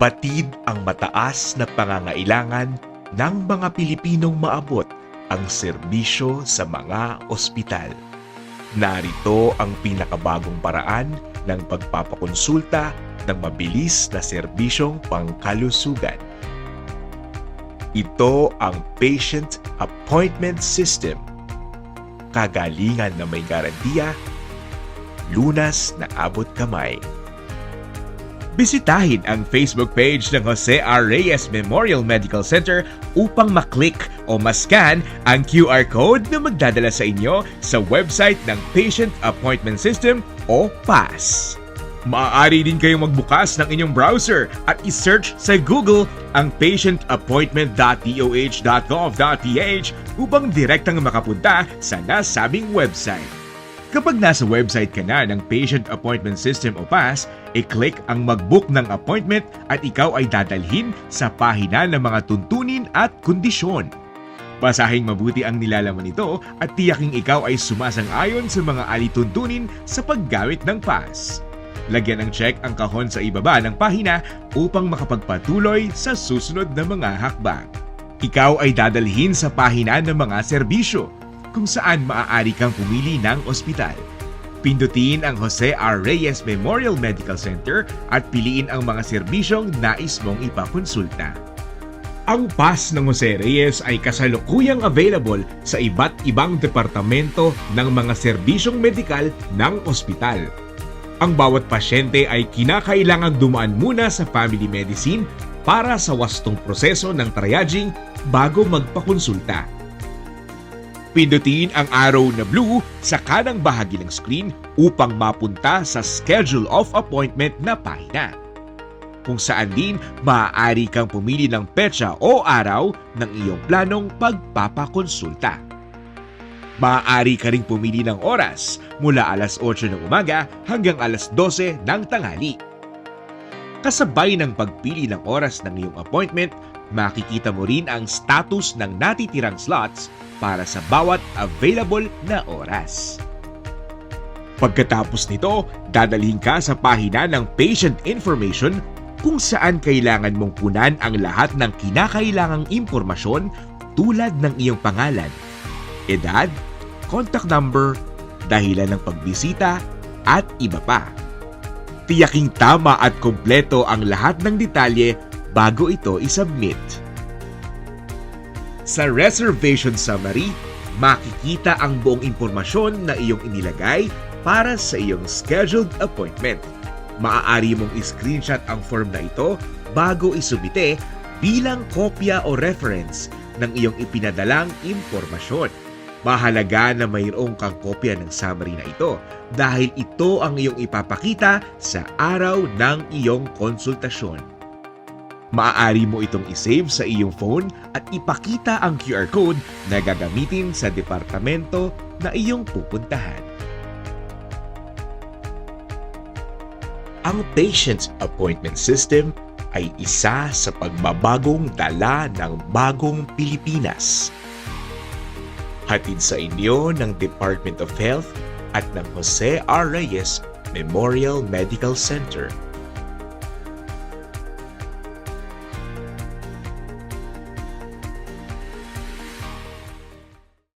Batid ang mataas na pangangailangan ng mga Pilipinong maabot ang serbisyo sa mga ospital. Narito ang pinakabagong paraan ng pagpapakonsulta ng mabilis na serbisyong pangkalusugan. Ito ang Patient Appointment System. Kagalingan na may garantiya, lunas na abot kamay. Bisitahin ang Facebook page ng Jose R. Reyes Memorial Medical Center upang maklik o mascan ang QR code na magdadala sa inyo sa website ng Patient Appointment System o PAS. Maaari din kayong magbukas ng inyong browser at isearch sa Google ang patientappointment.doh.gov.ph upang direktang makapunta sa nasabing website. Kapag nasa website ka na ng Patient Appointment System o PAS, i-click ang mag-book ng appointment at ikaw ay dadalhin sa pahina ng mga tuntunin at kondisyon. Basahing mabuti ang nilalaman nito at tiyaking ikaw ay sumasang-ayon sa mga alituntunin sa paggamit ng PAS. Lagyan ng check ang kahon sa ibaba ng pahina upang makapagpatuloy sa susunod na mga hakbang. Ikaw ay dadalhin sa pahina ng mga serbisyo kung saan maaari kang pumili ng ospital. Pindutin ang Jose R. Reyes Memorial Medical Center at piliin ang mga serbisyong nais mong ipakonsulta. Ang PAS ng Jose Reyes ay kasalukuyang available sa iba't ibang departamento ng mga serbisyong medikal ng ospital. Ang bawat pasyente ay kinakailangang dumaan muna sa family medicine para sa wastong proseso ng triaging bago magpakonsulta. Pindutin ang arrow na blue sa kanang bahagi ng screen upang mapunta sa Schedule of Appointment na pahina, kung saan din maaari kang pumili ng petsa o araw ng iyong planong pagpapakonsulta. Maaari ka ring pumili ng oras mula alas 8 ng umaga hanggang alas 12 ng tanghali. Kasabay ng pagpili ng oras ng iyong appointment, makikita mo rin ang status ng natitirang slots para sa bawat available na oras. Pagkatapos nito, dadalhin ka sa pahina ng patient information kung saan kailangan mong punan ang lahat ng kinakailangang impormasyon tulad ng iyong pangalan, edad, contact number, dahilan ng pagbisita, at iba pa. Tiyaking tama at kompleto ang lahat ng detalye bago ito isubmit. Sa reservation summary, makikita ang buong impormasyon na iyong inilagay para sa iyong scheduled appointment. Maaari mong i-screenshot ang form na ito bago isubite bilang kopya o reference ng iyong ipinadalang impormasyon. Mahalaga na mayroong kang kopya ng summary na ito dahil ito ang iyong ipapakita sa araw ng iyong konsultasyon. Maaari mo itong isave sa iyong phone at ipakita ang QR code na gagamitin sa departamento na iyong pupuntahan. Ang Patient Appointment System ay isa sa pagbabagong dala ng bagong Pilipinas. Hatid sa inyo ng Department of Health at ng Jose R. Reyes Memorial Medical Center.